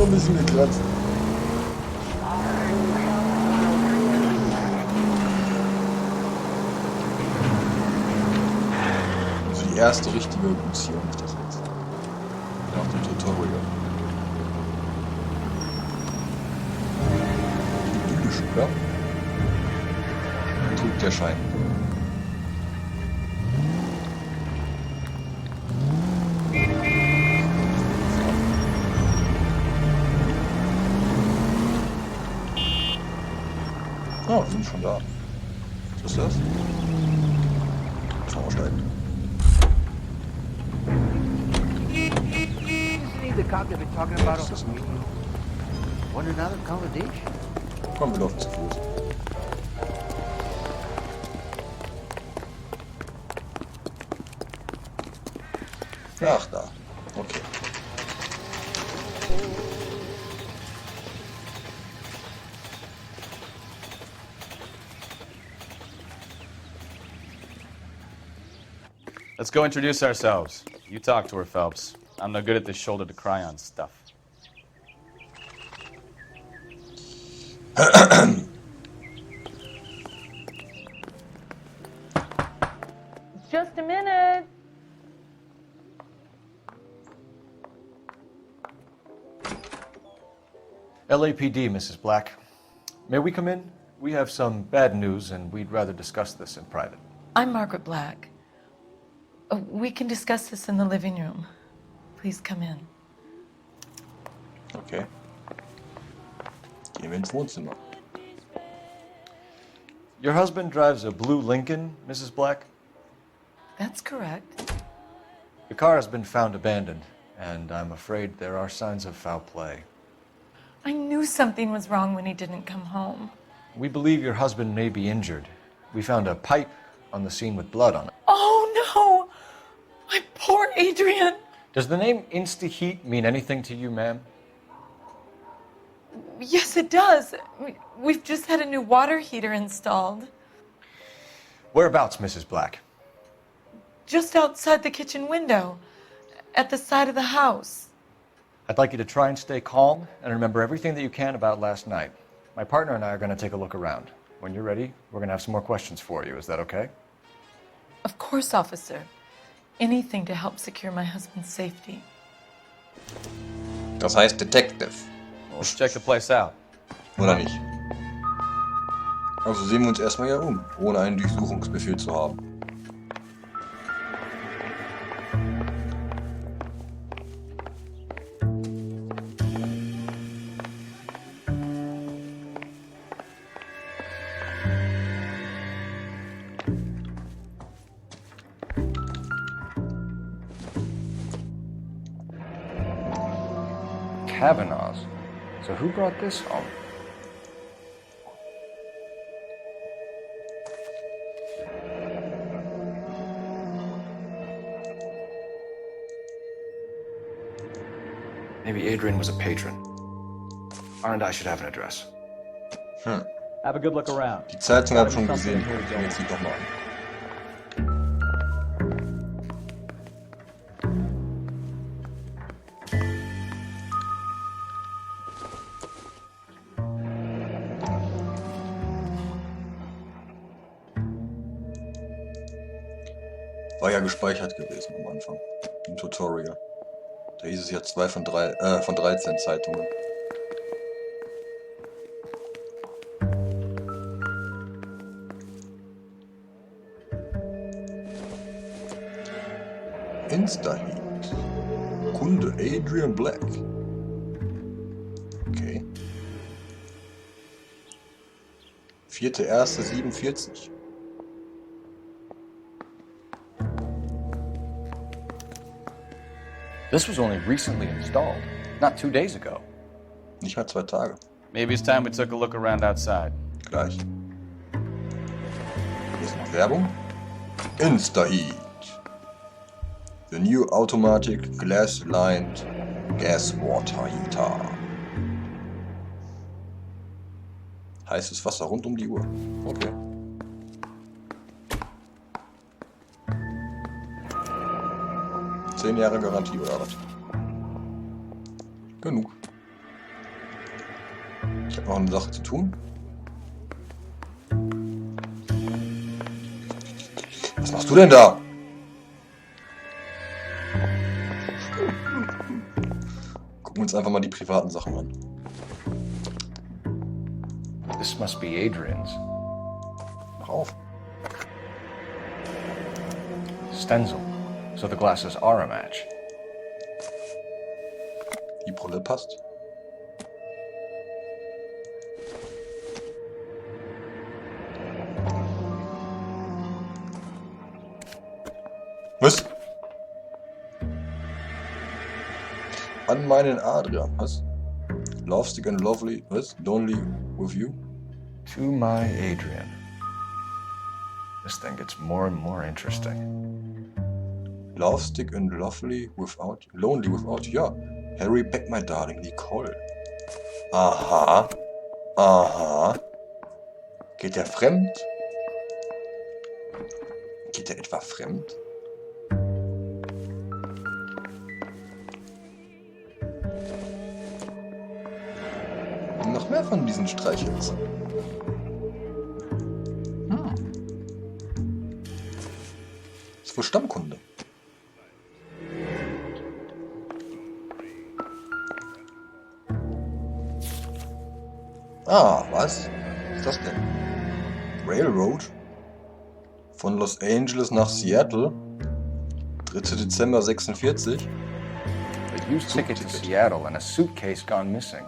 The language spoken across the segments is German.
noch ein bisschen gekratzt. Also die erste richtige Beziehung ist das jetzt. Nach dem Tutorial. Idyllisch, oder? Trügt der Schein. Oh, wir sind schon da. Was ist das? Aussteigen. Was ist das denn? Komm, wir laufen zu Fuß. Ach, da. Okay. Let's go introduce ourselves. You talk to her, Phelps. I'm no good at this shoulder to cry on stuff. Just a minute. LAPD, Mrs. Black. May we come in? We have some bad news, and we'd rather discuss this in private. I'm Margaret Black. We can discuss this in the living room. Please come in. Okay. Gehen wir ins Wohnzimmer. Your husband drives a blue Lincoln, Mrs. Black? That's correct. The car has been found abandoned, and I'm afraid there are signs of foul play. I knew something was wrong when he didn't come home. We believe your husband may be injured. We found a pipe on the scene with blood on it. Oh no! My poor Adrian! Does the name Insta-Heat mean anything to you, ma'am? Yes, it does. We've just had a new water heater installed. Whereabouts, Mrs. Black? Just outside the kitchen window, at the side of the house. I'd like you to try and stay calm and remember everything that you can about last night. My partner and I are going to take a look around. When you're ready, we're going to have some more questions for you. Is that okay? Of course, officer. Anything to help secure my husband's safety. Das heißt Detective. Let's check the place out. Oder nicht? Also sehen wir uns erstmal hier um, ohne einen Durchsuchungsbefehl zu haben. Kavanaugh's. So who brought this home? Maybe Adrian was a patron. R and I should have an address. Have a good look around. Die Zeitung habe ich schon gesehen. Jetzt sieht doch mal an. War ja gespeichert gewesen am Anfang, im Tutorial. Da hieß es ja 2 von 13 Zeitungen. Insta-Heat. Kunde Adrian Black. Okay. 4.1.47. This was only recently installed, not 2 days ago. Nicht mal 2 Tage. Maybe it's time we took a look around outside. Gleich. Hier ist noch Werbung. Insta-Heat. The new automatic glass-lined gas water heater. Heißes Wasser rund um die Uhr. Okay. Zehn Jahre Garantie oder was? Genug. Ich habe noch eine Sache zu tun. Was machst du denn da? Gucken wir uns einfach mal die privaten Sachen an. This must be Adrian's. Mach auf. Stencil. So the glasses are a match. Die Brille passt. Was? An meinen Adrian. Was? Lovesick and lovely. Was? Lonely with you? To my Adrian. This thing gets more and more interesting. Lovesick and lovely without you. Lonely without you. Ja. Harry back, my darling. Nicole. Aha. Aha. Geht er fremd? Geht er etwa fremd? Noch mehr von diesen Streichhölzern. Ist wohl Stammkunde. Ah, was? Was ist das denn? Railroad? Von Los Angeles nach Seattle? 3. Dezember 46? A used ticket to Seattle and a suitcase gone missing.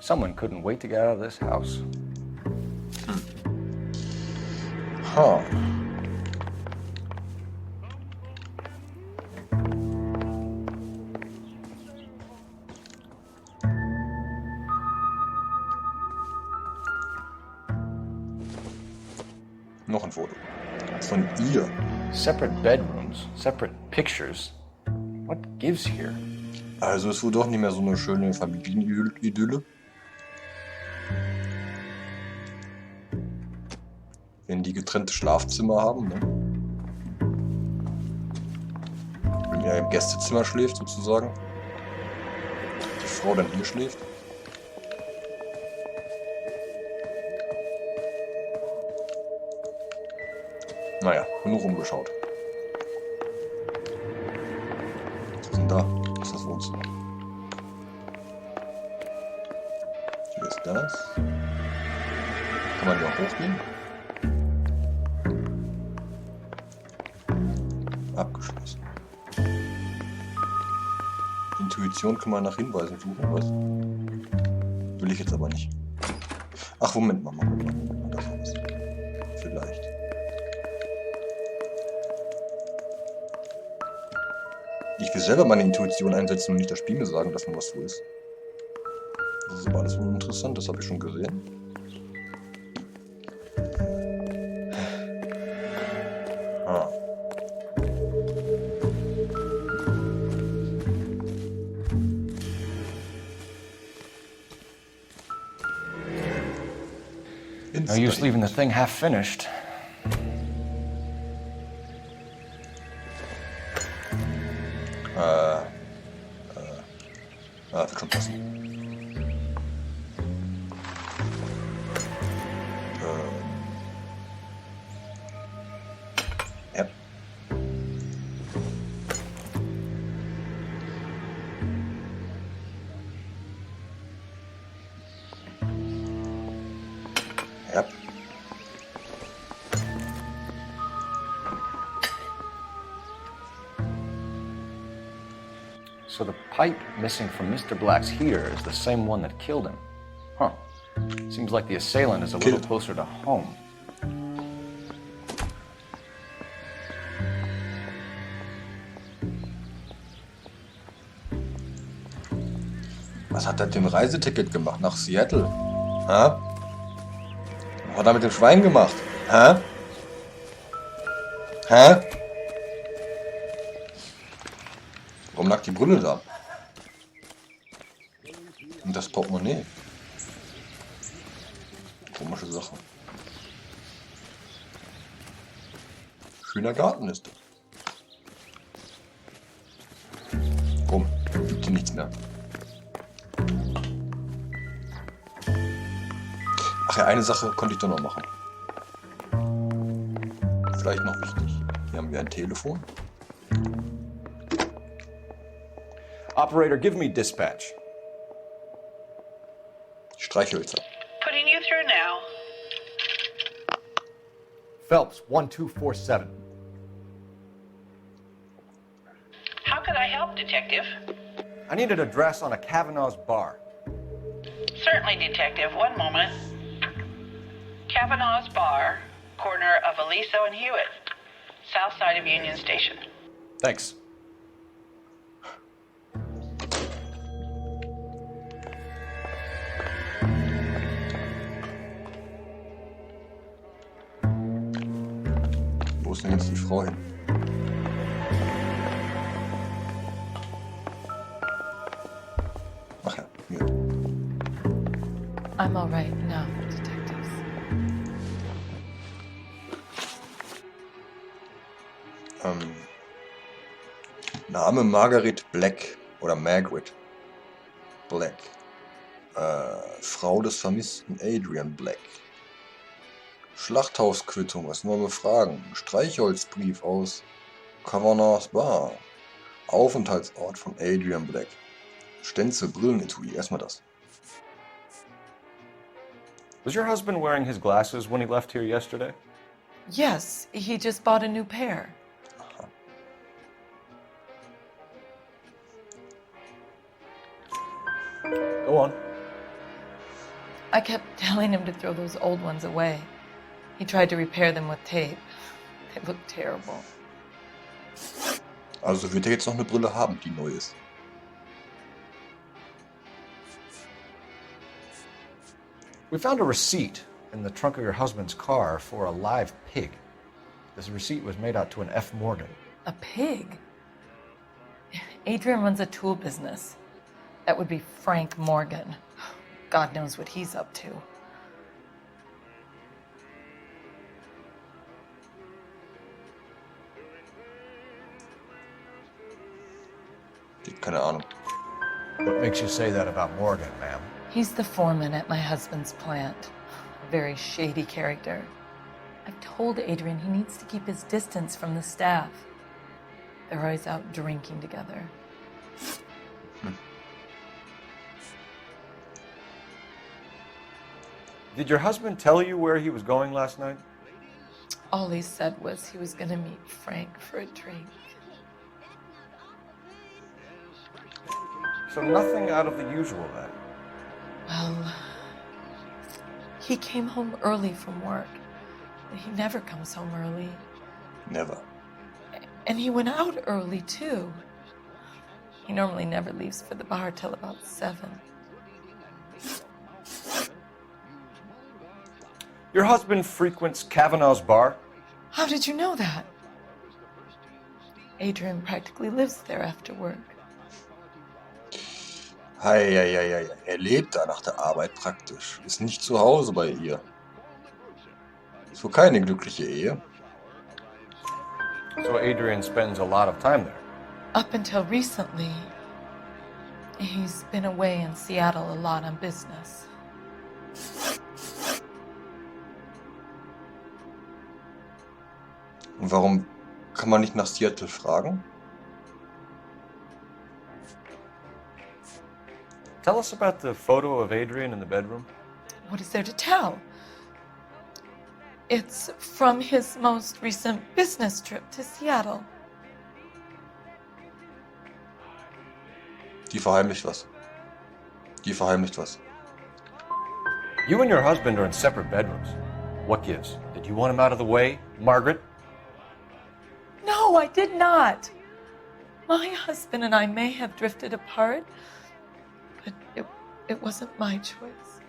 Someone couldn't wait to get out of this house. Ha. Noch ein Foto. Von ihr. Separate bedrooms, separate pictures. What gives here? Also ist wohl doch nicht mehr so eine schöne Familienidylle. Wenn die getrennte Schlafzimmer haben, ne? Wenn er im Gästezimmer schläft, sozusagen. Die Frau dann hier schläft. Naja, genug rumgeschaut. Was ist denn da? Das ist das Wohnzimmer. Hier ist das. Kann man hier auch hochgehen? Abgeschlossen. Intuition kann man nach Hinweisen suchen, was? Will ich jetzt aber nicht. Ach, Moment mal. Das war's. Vielleicht. Ich will selber meine Intuition einsetzen und nicht das Spiel mir sagen, dass man was so ist. Das ist aber alles uninteressant, das habe ich schon gesehen. Ah. No use leaving the thing half finished. Wird schon passen. Ja. Ja. So the pipe missing from Mr. Black's heater is the same one that killed him. Huh. Seems like the assailant is a little closer to home. Was hat er mit dem Reiseticket gemacht nach Seattle? Hä? Was hat er mit dem Schwein gemacht? Hä? Hä? Warum lag die Brille da? Und das Portemonnaie? Komische Sache. Schöner Garten ist das. Komm, gibt hier nichts mehr. Ach ja, eine Sache konnte ich doch noch machen. Vielleicht noch wichtig. Hier haben wir ein Telefon. Operator, give me dispatch. Streichhölzer. Putting you through now. Phelps, 1247. How could I help, Detective? I need an address on a Kavanaugh's bar. Certainly, Detective. One moment. Kavanaugh's Bar, corner of Aliso and Hewitt, south side of Union Station. Thanks. Wo ist denn jetzt die Frau hin? Ach ja, hier. I'm all right now, detectives. Name Margaret Black oder Margaret Black. Frau des vermissten Adrian Black. Schlachthausquittung, was wollen wir fragen? Streichholzbrief aus Kavanaugh's Bar. Aufenthaltsort von Adrian Black. Stenzel, Brillenetui, erstmal das. Was your husband wearing his glasses when he left here yesterday? Yes, he just bought a new pair. Go on. I kept telling him to throw those old ones away. He tried to repair them with tape. They look terrible. Also wird er jetzt noch eine Brille haben, die neu ist. We found a receipt in the trunk of your husband's car for a live pig. This receipt was made out to an F. Morgan. A pig? Adrian runs a tool business. That would be Frank Morgan. God knows what he's up to. Keine Ahnung. What makes you say that about Morgan, ma'am? He's the foreman at my husband's plant. A very shady character. I've told Adrian he needs to keep his distance from the staff. They're always out drinking together. Did your husband tell you where he was going last night? All he said was he was gonna meet Frank for a drink. So nothing out of the usual then. Well, he came home early from work. He never comes home early. Never. And he went out early, too. He normally never leaves for the bar till about 7. Your husband frequents Kavanaugh's Bar? How did you know that? Adrian practically lives there after work. Hei. Er lebt da nach der Arbeit praktisch. Ist nicht zu Hause bei ihr. So keine glückliche Ehe. So Adrian spends a lot of time there. Up until recently, he's been away in Seattle a lot on business. Und warum kann man nicht nach Seattle fragen? Tell us about the photo of Adrian in the bedroom. What is there to tell? It's from his most recent business trip to Seattle. Die verheimlicht was. Die verheimlicht was. You and your husband are in separate bedrooms. What gives? Did you want him out of the way, Margaret? No, I did not. My husband and I may have drifted apart, but it wasn't my choice.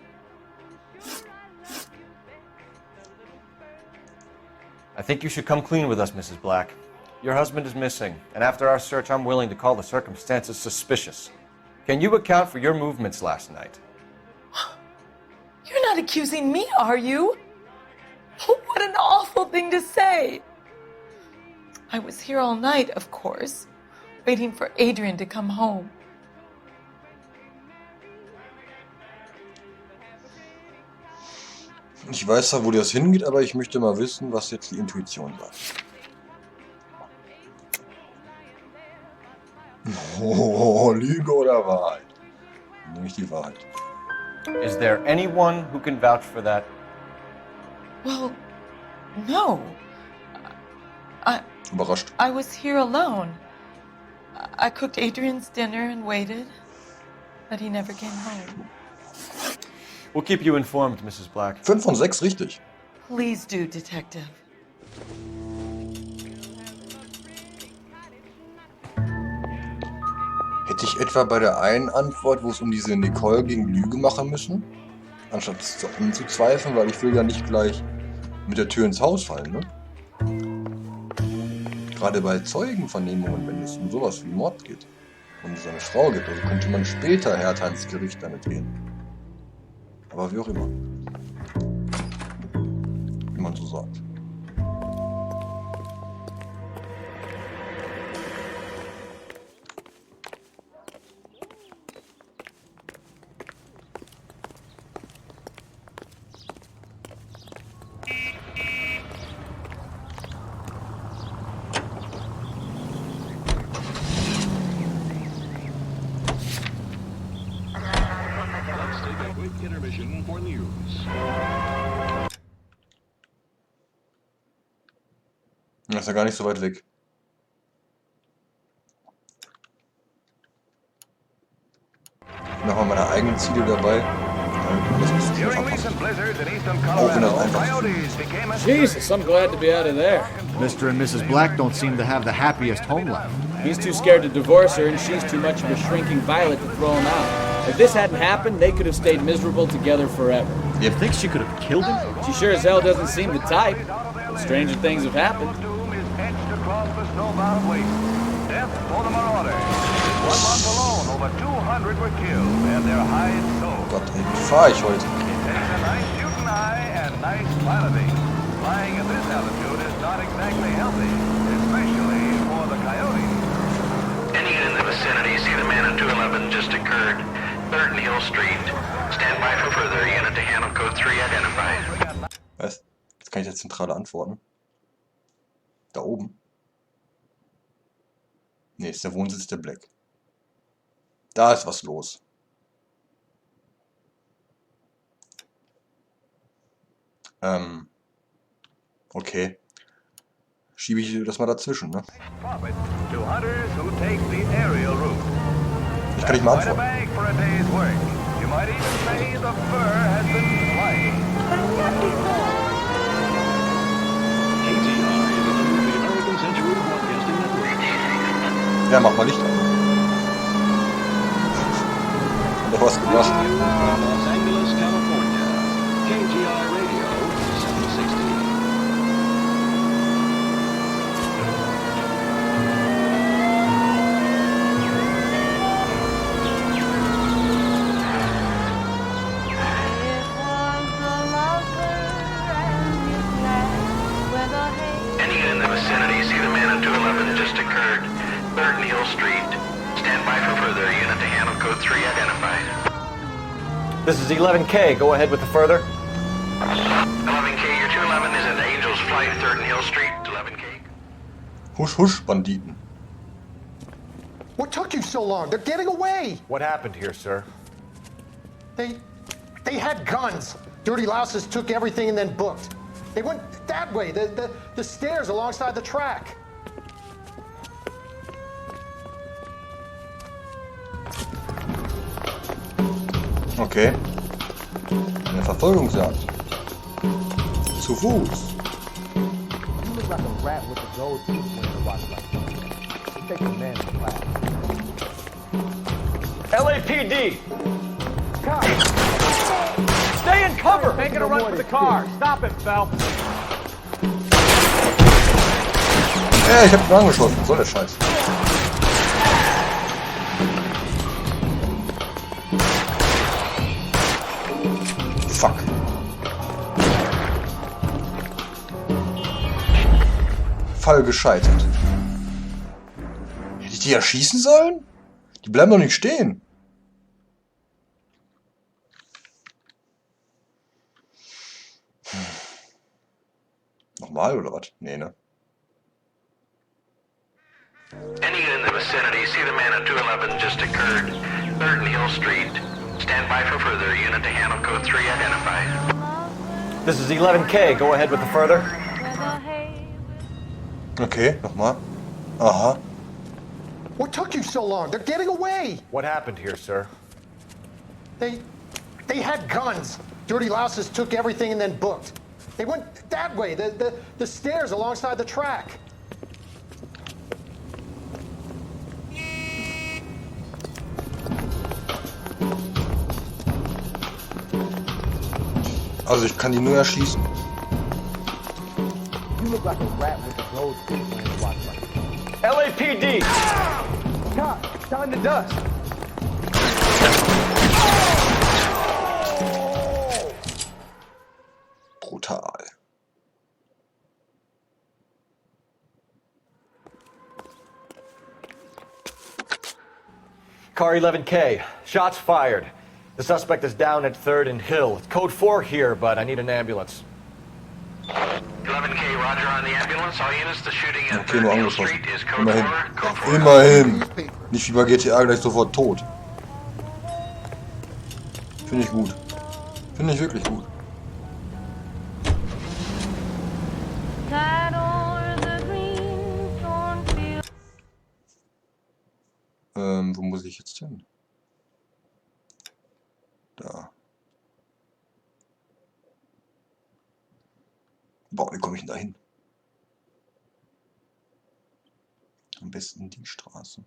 I think you should come clean with us, Mrs. Black. Your husband is missing, and after our search, I'm willing to call the circumstances suspicious. Can you account for your movements last night? You're not accusing me, are you? What an awful thing to say. I was here all night, of course, waiting for Adrian to come home. Ich weiß zwar, wo das hingeht, aber ich möchte mal wissen, was jetzt die Intuition sagt. Oh, Lüge oder Wahrheit? Nehme ich die Wahrheit. Is there anyone who can vouch for that? Well, no. Überrascht. I was here alone. I cooked Adrian's dinner and waited, but he never came home. We'll keep you informed, Mrs. Black. 5 von 6 richtig. Please do, Detective. Hätte ich etwa bei der einen Antwort, wo es um diese Nicole ging, Lüge machen müssen? Anstatt anzuzweifeln, weil ich will ja nicht gleich mit der Tür ins Haus fallen, ne? Gerade bei Zeugenvernehmungen, wenn es um sowas wie Mord geht und es eine Frau gibt, also könnte man später härter ins Gericht damit gehen. Aber wie auch immer. Wie man so sagt. Intermission for news. Das ist ja gar nicht so weit weg. Nochmal meine eigenen Ziele dabei. Das ist auch wenn das einfach ist. Jesus, I'm glad to be out of there. Mr. and Mrs. Black don't seem to have the happiest home life. He's too scared to divorce her, and she's too much of a shrinking violet to throw him out. If this hadn't happened, they could have stayed miserable together forever. You think she could have killed him? She sure as hell doesn't seem the type. But stranger things have happened. Death for the marauder. 1 month alone, over 200 were killed and their hides sold. Gott, ey, wie fahre ich heute? It takes a nice shooting eye and nice piloting. Flying at this altitude is not exactly healthy, especially for the coyotes. Any in the vicinity, see the man at 211 just occurred. 3rd Neal Street. Stand by for further. Unit to handle code 3 identified. Was? Jetzt kann ich jetzt zentrale antworten. Da oben. Ne, ist der Wohnsitz der Black. Da ist was los. Okay. Schiebe ich das mal dazwischen, ne? Ich kann nicht mal antworten. Ja, mach mal Licht an. Oder was gemacht? Los Angeles, California. KGR Radio 760. Any in the vicinity, see the man at 211 just occurred. 3rd Neal Street. Stand by for further. Unit to handle code 3 identified. This is 11K. Go ahead with the further. 11K, your 211 is at Angel's Flight, 3rd Neal Street. 11K. Husch, husch, Banditen. What took you so long? They're getting away. What happened here, sir? They had guns. Dirty louses took everything and then booked. They went that way, the stairs alongside the track. Okay. Eine Verfolgungsjagd. Zu Fuß. You look like a rat with a gold tooth wearing a watch like that. It takes a man to class. LAPD! Stay in cover! Making a run for the car. Stop him, Phelps. Ich hab ihn angeschossen. Was soll der Scheiß? Fuck. Fall gescheitert. Hätte ich die erschießen sollen? Die bleiben doch nicht stehen. Nochmal oder was? Nee, ne? Any unit in the vicinity, see the man at 211 just occurred. 3rd and Hill Street. Stand by for further. Unit to handle code 3 identified. This is 11K. Go ahead with the further. Okay, nochmal. Aha. What took you so long? They're getting away. What happened here, sir? They had guns. Dirty louses took everything and then booked. They went that way, the stairs alongside the track. Also ich kann die nur erschießen. You look like a rat with a gold tooth wearing a watch like that. LAPD! God, time to dust. Brutal. Car 11K. Shots fired. The suspect is down at 3rd and Hill. It's code 4 here, but I need an ambulance. 11K, Roger on the ambulance. All units, the shooting at Okay, 3rd nur and Hill angeschossen. Street is code Immerhin. 4. Code 4. Immerhin. Nicht wie bei GTA gleich sofort tot. Finde ich gut. Finde ich wirklich gut. Wo muss ich jetzt hin? Da. Boah, wie komme ich denn da hin? Am besten die Straße.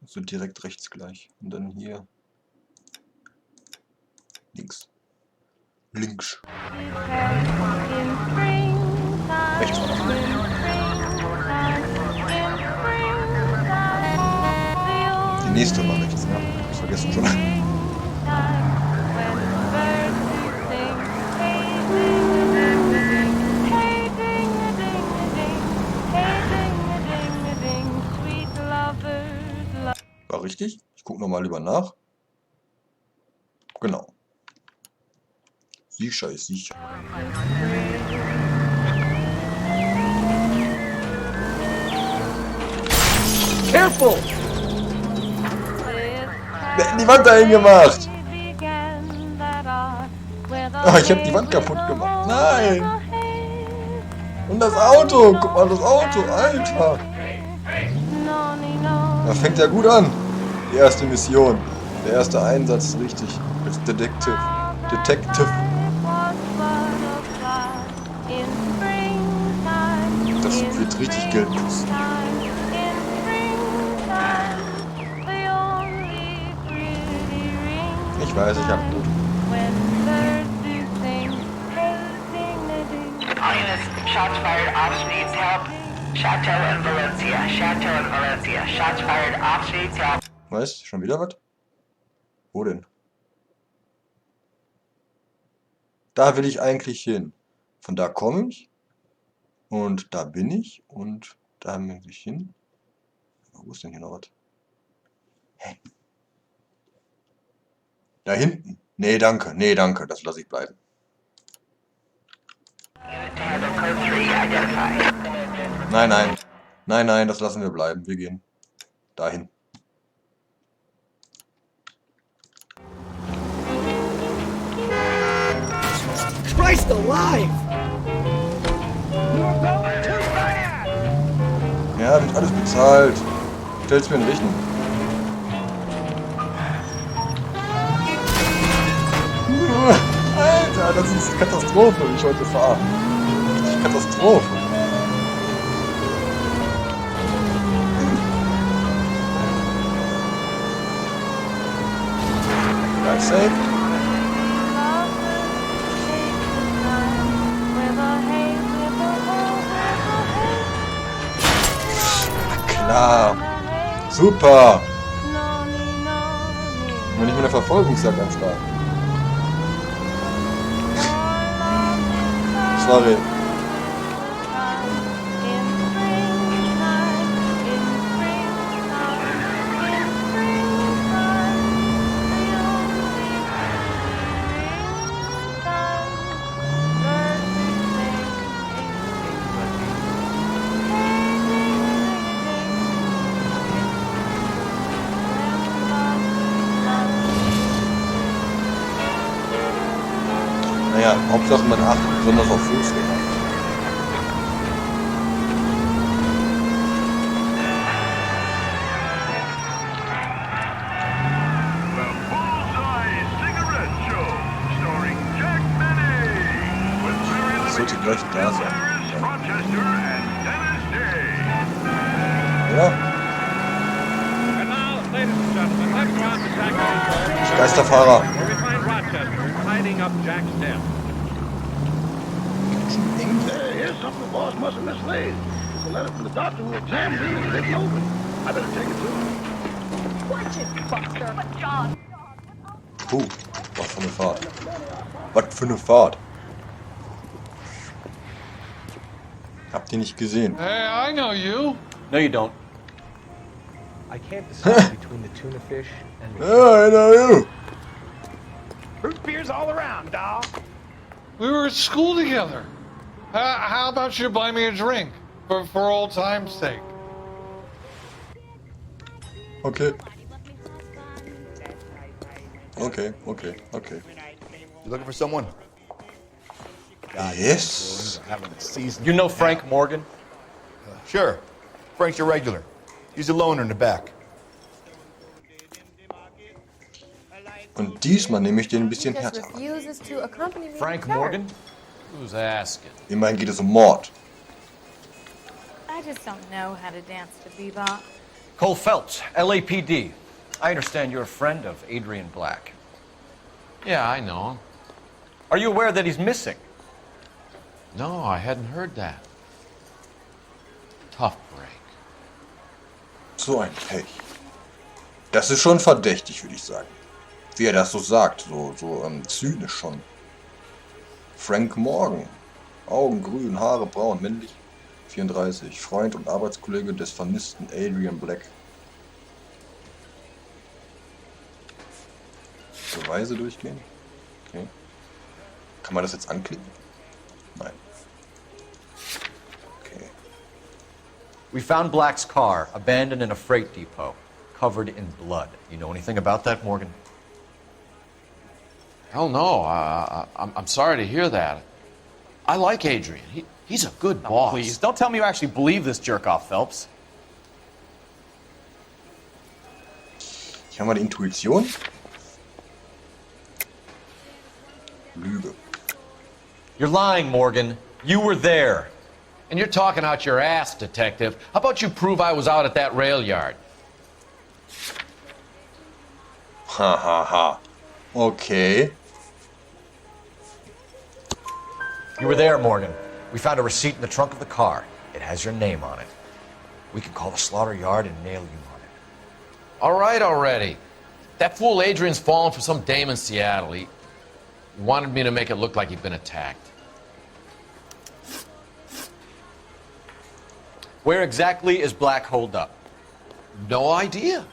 Also direkt rechts gleich. Und dann hier. Links. Links. Rechts war das. Die nächste war rechts, ne? Das vergessen schon. War richtig? Ich gucke nochmal lieber nach. Genau. Sicher ist sicher. Careful! Wer hat die Wand dahin gemacht? Oh, ich habe die Wand kaputt gemacht. Nein! Und das Auto! Guck mal, das Auto! Alter! Das fängt ja gut an. Die erste Mission. Der erste Einsatz, richtig. Als Detective. Das wird richtig Geld kosten. Ich weiß, ich hab gut. All units, shots fired, Ops needs help. Chateau and Valencia, Chateau and Valencia, shots fired, Ops needs help. Weißt, schon wieder was? Wo denn? Da will ich eigentlich hin. Von da komme ich. Und da bin ich. Und da muss ich hin. Wo ist denn hier noch was? Hä? Da hinten. Nee, danke. Nee, danke. Das lasse ich bleiben. Nein, nein. Nein, nein, das lassen wir bleiben. Wir gehen dahin. Christ alive! Ja, wird alles bezahlt. Stell's mir in Rechnung. Alter, das ist Katastrophe, wie ich heute fahre. Das ist Katastrophe. Gleich safe. Klar. Super. Wenn nicht mit der Verfolgungsjagd am Start. Sorry. Ja, Hauptsache man achtet besonders auf Fußgänger. Das sollte gleich da sein. Ja. Geisterfahrer. Here's something the boss must have mislaid. It's a letter from the doctor who examined him and it didn't open. I better take it to him. Watch it, Buster. But John. Was für eine Fahrt. Was für eine Fahrt. Habt ihr nicht gesehen? Hey, I know you. No, you don't. I can't decide between the tuna fish and the... Yeah, I know you. Root beers all around, dawg. We were at school together. How about you buy me a drink for old time's sake? Okay. Okay. You looking for someone? Yes. You know Frank Morgan? Sure. Frank's your regular. He's a loner in the back. Und diesmal nehme ich den ein bisschen härter. Frank Morgan? Who's asking? Immerhin geht es um Mord. I just don't know how to dance to bebop. Cole Phelps, LAPD. I understand you're a friend of Adrian Black. Yeah, I know him. Are you aware that he's missing? No, I hadn't heard that. Tough break. So ein Pech. Das ist schon verdächtig, würde ich sagen. Wie er das so sagt, so zynisch schon. Frank Morgan. Augen grün, Haare braun, männlich, 34. Freund und Arbeitskollege des vermissten Adrian Black. Beweise durchgehen? Okay. Kann man das jetzt anklicken? Nein. Okay. We found Black's car, abandoned in a freight depot, covered in blood. You know anything about that, Morgan? Hell no. I'm sorry to hear that. I like Adrian. He's a good boss. Please, don't tell me you actually believe this jerk-off, Phelps. Ich habe mal die Intuition. Lüge. You're lying, Morgan. You were there. And you're talking out your ass, detective. How about you prove I was out at that rail yard? Ha ha ha. Okay. You were there, Morgan. We found a receipt in the trunk of the car. It has your name on it. We can call the slaughter yard and nail you on it. All right already. That fool Adrian's fallen for some dame in Seattle. He wanted me to make it look like he'd been attacked. Where exactly is Black holed up? No idea.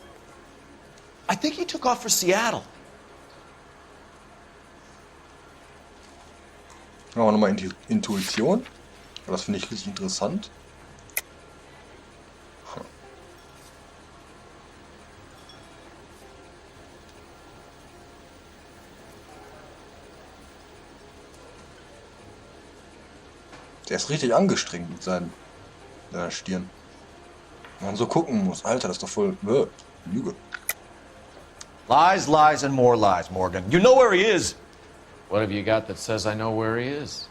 I think he took off for Seattle. Machen wir nochmal Intuition. Das finde ich richtig interessant. Der ist richtig angestrengt mit seiner Stirn. Wenn man so gucken muss. Alter, das ist doch voll Lüge. Lies, lies, and more lies, Morgan. You know where he is. What have you got that says I know where he is?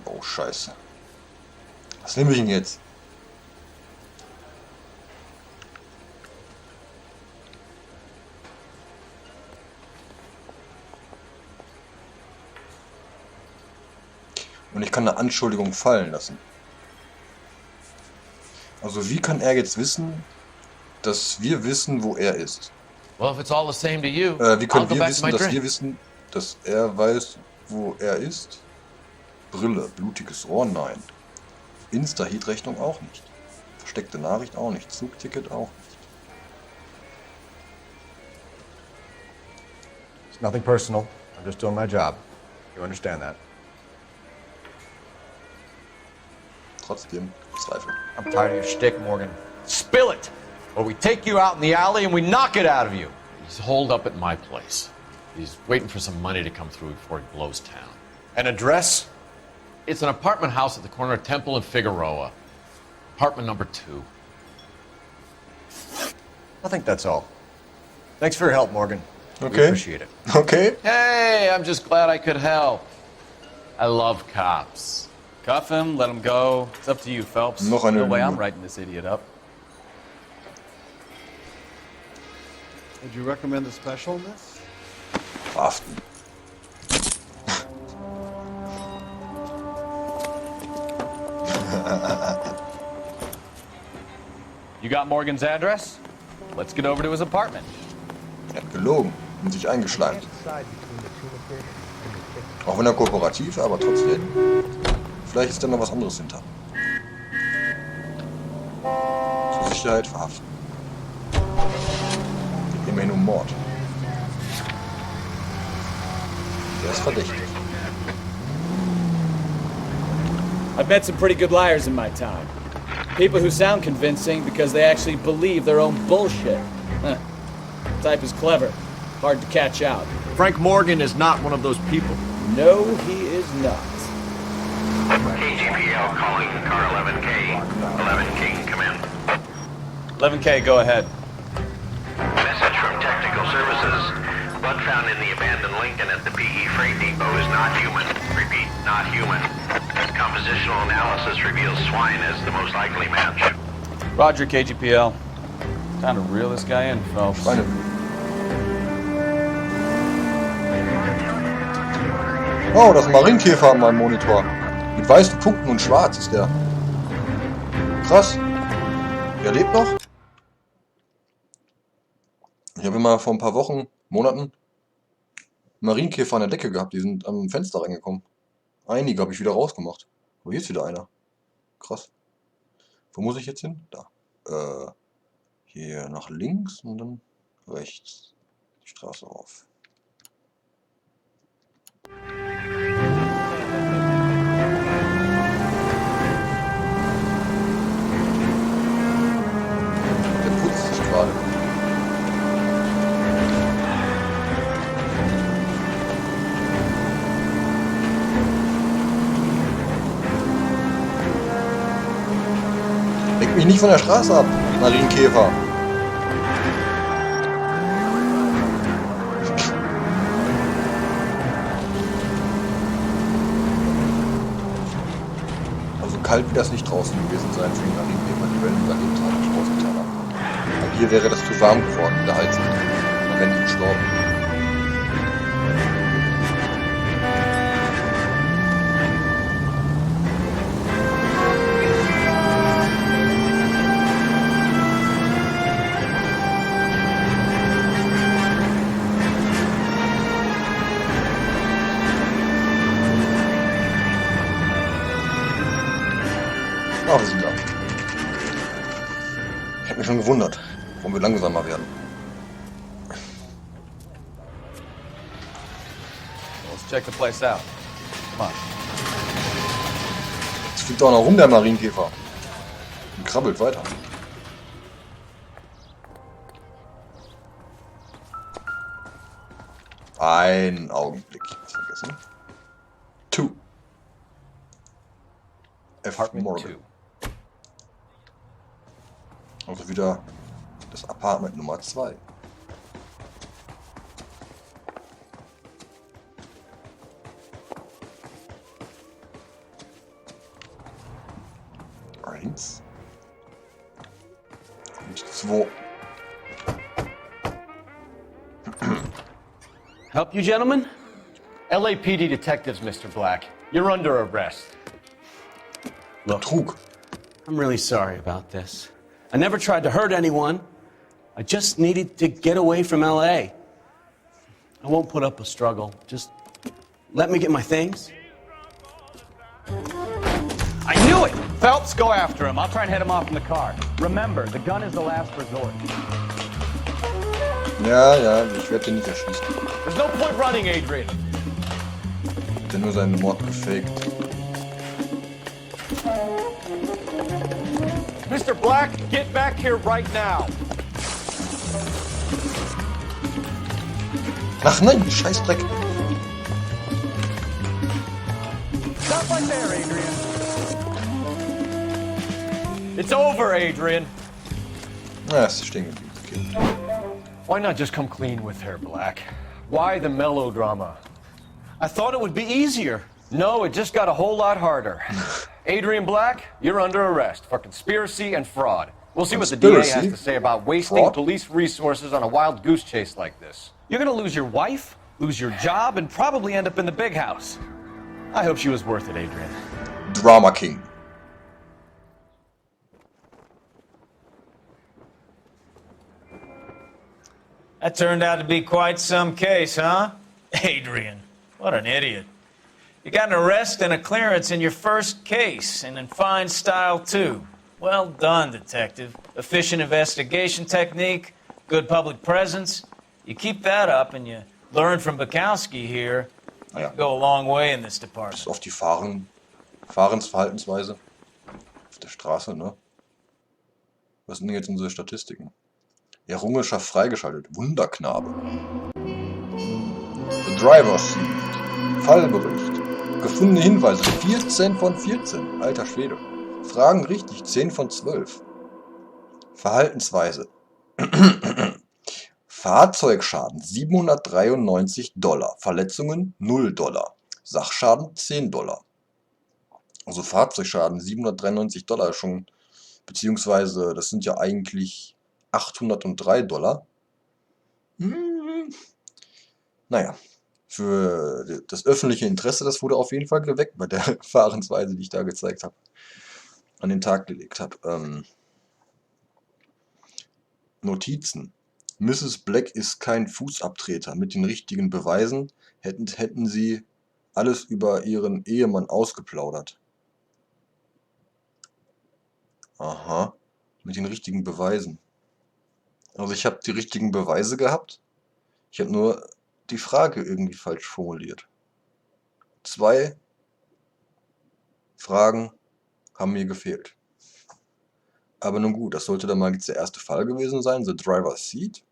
Oh, scheiße. Was nehme ich denn jetzt? Und ich kann eine Anschuldigung fallen lassen. Also wie kann er jetzt wissen, dass wir wissen, wo er ist? Well, if it's all the same to you, wie können I'll go wir back to wissen, my dass drink. wir wissen, dass er weiß, wo er ist? Brille, blutiges Ohr, nein. Insta-Heat-Rechnung auch nicht. Versteckte Nachricht auch nicht. Zugticket auch nicht. It's nothing personal. I'm just doing my job. You understand that? trotzdem Zweifel. I'm tired of your shtick, Morgan. Spill it! Or we take you out in the alley and we knock it out of you. He's holed up at my place. He's waiting for some money to come through before he blows town. An address? It's an apartment house at the corner of Temple and Figueroa. Apartment number 2. I think that's all. Thanks for your help, Morgan. Okay. We appreciate it. Okay. Hey, I'm just glad I could help. I love cops. Cuff him, let him go. It's up to you, Phelps. Noch eine No way I'm Lüge. writing this idiot up. Would you recommend a special on this? Verhaften. You got Morgan's address? Let's get over to his apartment. Er hat gelogen und sich eingeschleimt. Auch wenn er kooperativ, aber trotzdem. Vielleicht ist da noch was anderes hinter. Zur Sicherheit verhaften. Geht immerhin um Mord. Der ist verdächtig. I've met some pretty good liars in my time. People who sound convincing because they actually believe their own bullshit. Huh. Type is clever. Hard to catch out. Frank Morgan is not one of those people. No, he is not. KGPL calling car 11K. 11K, come in. 11K, go ahead. Message from Technical Services. Blood found in the abandoned Lincoln at the PE Freight Depot is not human. Repeat, not human. Compositional analysis reveals swine as the most likely match. Roger, KGPL. Time to reel this guy in, Phelps. Schweine. Oh, das ist ein Marienkäfer an meinem Monitor. Mit weißen Punkten und schwarz ist der. Krass. Der lebt noch? Ich habe immer vor ein paar Wochen, Monaten, Marienkäfer an der Decke gehabt. Die sind am Fenster reingekommen. Einige habe ich wieder rausgemacht. Oh, hier ist wieder einer. Krass. Wo muss ich jetzt hin? Da. Hier nach links und dann rechts. Die Straße auf. Der putzt sich gerade. Leg mich nicht von der Straße ab, Marienkäfer. Also kalt wird das nicht draußen gewesen sein für die Marienkäfer, die wir überlebt haben, nicht rausgetan haben. Weil hier wäre das zu warm geworden in der Heizung. Dann wären die gestorben. Ah, wir sind da. Ich habe mich schon gewundert, warum wir langsamer werden. Let's check the place out. Come on. Jetzt fliegt auch noch rum, der Marienkäfer. Und krabbelt weiter. Einen Augenblick. Was vergessen? 2. F. Morgan. Also wieder das Apartment Nummer 2. Eins. Und 2. Help you, gentlemen? LAPD detectives, Mr. Black. You're under arrest. Betrug. I'm really sorry about this. I never tried to hurt anyone. I just needed to get away from LA. I won't put up a struggle. Just let me get my things. I knew it! Phelps, go after him. I'll try and head him off in the car. Remember, the gun is the last resort. Ja, ich werde den nicht erschießen. There's no point running, Adrian. Der nur seinen Mord gefaked. Mr. Black, get back here right now. Ach nein, Scheißdreck. Stop right there, Adrian. It's over, Adrian. Na, ist stehen geblieben. Okay. Why not just come clean with her, Black? Why the melodrama? I thought it would be easier. No, it just got a whole lot harder. Adrian Black, you're under arrest for conspiracy and fraud. We'll see what the DA has to say about wasting police resources on a wild goose chase like this. You're gonna lose your wife, lose your job, and probably end up in the big house. I hope she was worth it, Adrian. Drama King. That turned out to be quite some case, huh? Adrian, what an idiot. You got an arrest and a clearance in your first case, and in fine style, too. Well done, detective. Efficient investigation technique, good public presence. You keep that up and you learn from Bukowski here, you go a long way in this department. Bis auf die Fahrensverhaltensweise auf der Straße, ne? Was sind denn jetzt unsere Statistiken? Errungenschaft freigeschaltet. Wunderknabe. The Driver's Seat. Fallbericht. Gefundene Hinweise. 14 von 14. Alter Schwede. Fragen richtig. 10 von 12. Verhaltensweise. Fahrzeugschaden $793. Verletzungen $0. Sachschaden $10. Also Fahrzeugschaden $793 schon. Beziehungsweise das sind ja eigentlich $803. Naja, für das öffentliche Interesse, das wurde auf jeden Fall geweckt bei der Fahrensweise, die ich da gezeigt habe, an den Tag gelegt habe. Notizen. Mrs. Black ist kein Fußabtreter. Mit den richtigen Beweisen hätten sie alles über ihren Ehemann ausgeplaudert. Aha, mit den richtigen Beweisen. Also ich habe die richtigen Beweise gehabt. Ich habe nur die Frage irgendwie falsch formuliert. 2 Fragen haben mir gefehlt. Aber nun gut, das sollte dann mal jetzt der erste Fall gewesen sein, The Driver's Seat.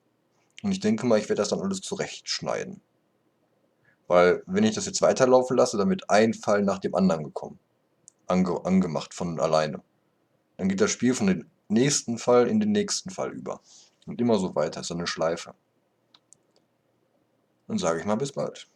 Und ich denke mal, ich werde das dann alles zurechtschneiden. Weil, wenn ich das jetzt weiterlaufen lasse, dann wird ein Fall nach dem anderen gekommen. Angemacht von alleine. Dann geht das Spiel von dem nächsten Fall in den nächsten Fall über. Und immer so weiter, ist so eine Schleife. Dann sage ich mal bis bald.